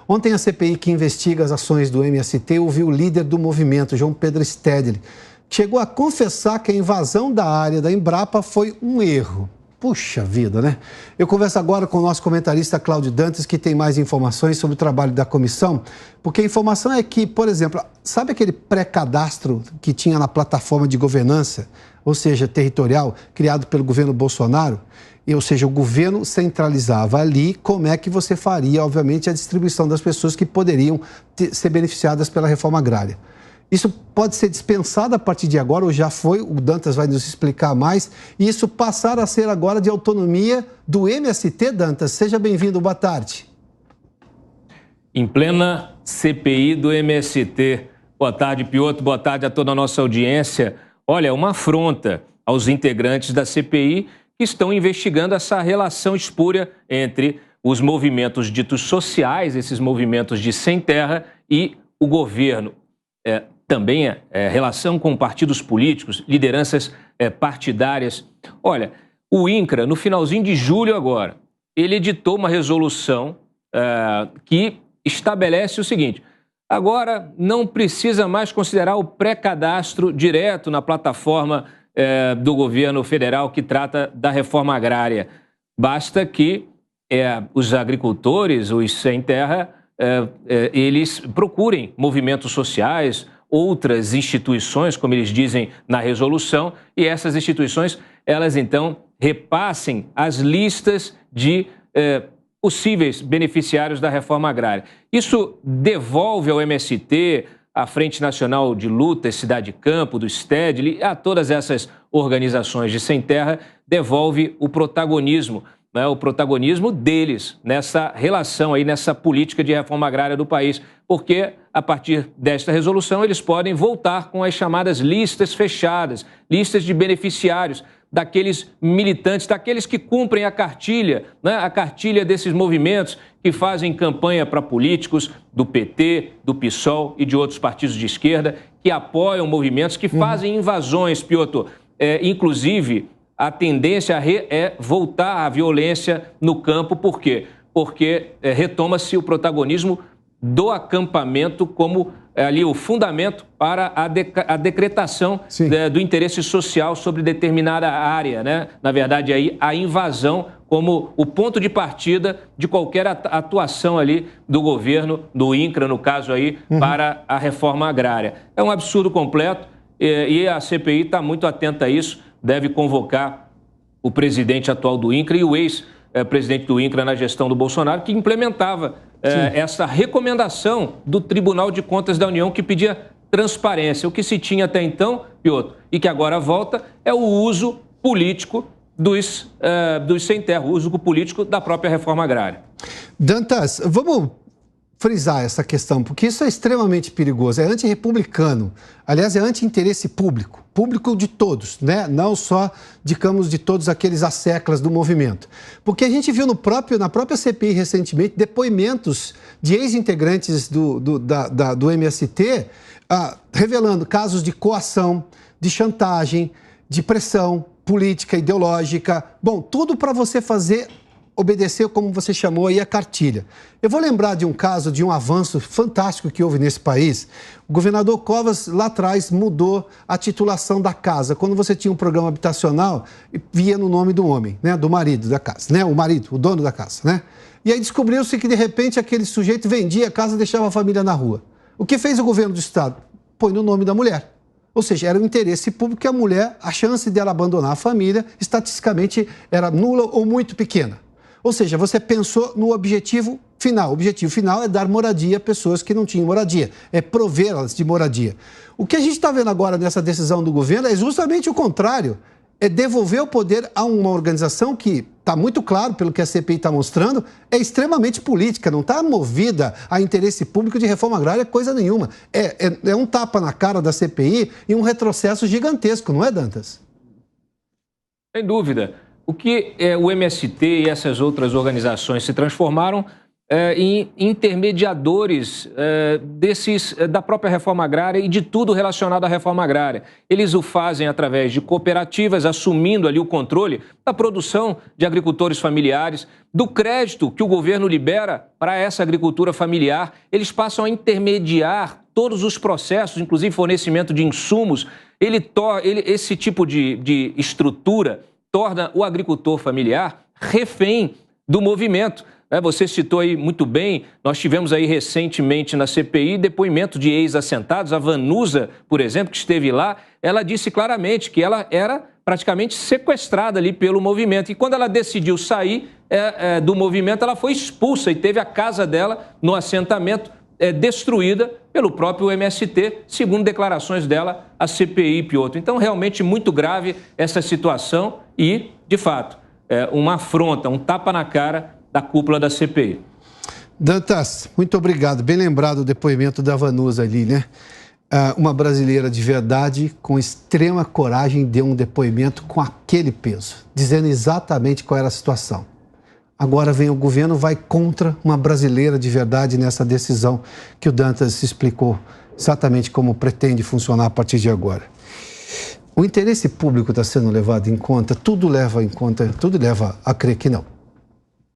Ontem a CPI que investiga as ações do MST ouviu o líder do movimento, João Pedro Stedley, que chegou a confessar que a invasão da área da Embrapa foi um erro. Puxa vida, né? Eu converso agora com o nosso comentarista Cláudio Dantas, que tem mais informações sobre o trabalho da comissão, porque a informação é que, por exemplo, sabe aquele pré-cadastro que tinha na plataforma de governança, ou seja, territorial, criado pelo governo Bolsonaro? Ou seja, o governo centralizava ali como é que você faria, obviamente, a distribuição das pessoas que poderiam ser beneficiadas pela reforma agrária. Isso pode ser dispensado a partir de agora, ou já foi, o Dantas vai nos explicar mais, e isso passar a ser agora de autonomia do MST, Dantas. Seja bem-vindo, boa tarde. Em plena CPI do MST. Boa tarde, Piotr, boa tarde a toda a nossa audiência. Olha, uma afronta aos integrantes da CPI que estão investigando essa relação espúria entre os movimentos ditos sociais, esses movimentos de sem terra, e o governo. Também relação com partidos políticos, lideranças partidárias. Olha, o INCRA, no finalzinho de julho agora, ele editou uma resolução que estabelece o seguinte: agora não precisa mais considerar o pré-cadastro direto na plataforma do governo federal que trata da reforma agrária. Basta que os agricultores, os sem terra, eles procurem movimentos sociais, outras instituições, como eles dizem na resolução, e essas instituições, elas então repassem as listas de possíveis beneficiários da reforma agrária. Isso devolve ao MST, à Frente Nacional de Luta, Cidade Campo, do Stedley, a todas essas organizações de sem terra, devolve o protagonismo, né, o protagonismo deles nessa relação aí, nessa política de reforma agrária do país, porque a partir desta resolução eles podem voltar com as chamadas listas fechadas, listas de beneficiários, daqueles militantes, daqueles que cumprem a cartilha, né, a cartilha desses movimentos que fazem campanha para políticos do PT, do PSOL e de outros partidos de esquerda, que apoiam movimentos, que fazem invasões, Piotr. Inclusive, a tendência é voltar à violência no campo. Por quê? Porque retoma-se o protagonismo do acampamento como ali o fundamento para a decretação do interesse social sobre determinada área, né? Na verdade, aí a invasão como o ponto de partida de qualquer atuação ali do governo, do INCRA, no caso aí, para a reforma agrária. É um absurdo completo e a CPI está muito atenta a isso, deve convocar o presidente atual do INCRA e o ex-presidente do INCRA na gestão do Bolsonaro, que implementava essa recomendação do Tribunal de Contas da União que pedia transparência. O que se tinha até então, Piotr, e que agora volta, é o uso político dos sem terra, o uso político da própria reforma agrária. Dantas, vamos frisar essa questão, porque isso é extremamente perigoso, é antirrepublicano, aliás, é anti-interesse público, público de todos, né? Não só, digamos, de todos aqueles asseclas do movimento. Porque a gente viu na própria CPI recentemente depoimentos de ex-integrantes do MST revelando casos de coação, de chantagem, de pressão política, ideológica, bom, tudo para você obedecer, como você chamou aí, a cartilha. Eu vou lembrar de um caso, de um avanço fantástico que houve nesse país. O governador Covas, lá atrás, mudou a titulação da casa. Quando você tinha um programa habitacional, via no nome do homem, né, do marido da casa, né, o marido, o dono da casa, né? E aí descobriu-se que, de repente, aquele sujeito vendia a casa e deixava a família na rua. O que fez o governo do estado? Põe no nome da mulher. Ou seja, era um interesse público que a mulher, a chance dela abandonar a família, estatisticamente, era nula ou muito pequena. Ou seja, você pensou no objetivo final. O objetivo final é dar moradia a pessoas que não tinham moradia, é provê-las de moradia. O que a gente está vendo agora nessa decisão do governo é justamente o contrário, é devolver o poder a uma organização que, está muito claro pelo que a CPI está mostrando, é extremamente política, não está movida a interesse público de reforma agrária, coisa nenhuma. É um tapa na cara da CPI e um retrocesso gigantesco, não é, Dantas? Sem dúvida. O que o MST e essas outras organizações se transformaram em intermediadores da própria reforma agrária e de tudo relacionado à reforma agrária. Eles o fazem através de cooperativas, assumindo ali o controle da produção de agricultores familiares, do crédito que o governo libera para essa agricultura familiar. Eles passam a intermediar todos os processos, inclusive fornecimento de insumos. Esse tipo de estrutura torna o agricultor familiar refém do movimento. Você citou aí muito bem, nós tivemos aí recentemente na CPI depoimento de ex-assentados, a Vanusa, por exemplo, que esteve lá, ela disse claramente que ela era praticamente sequestrada ali pelo movimento. E quando ela decidiu sair do movimento, ela foi expulsa e teve a casa dela no assentamento destruída pelo próprio MST, segundo declarações dela, a CPI Piotr. Então, realmente muito grave essa situação e, de fato, uma afronta, um tapa na cara da cúpula da CPI. Dantas, muito obrigado. Bem lembrado o depoimento da Vanusa ali, né? Uma brasileira de verdade, com extrema coragem, deu um depoimento com aquele peso, dizendo exatamente qual era a situação. Agora vem o governo, vai contra uma brasileira de verdade nessa decisão que o Dantas explicou exatamente como pretende funcionar a partir de agora. O interesse público está sendo levado em conta, tudo leva a crer que não.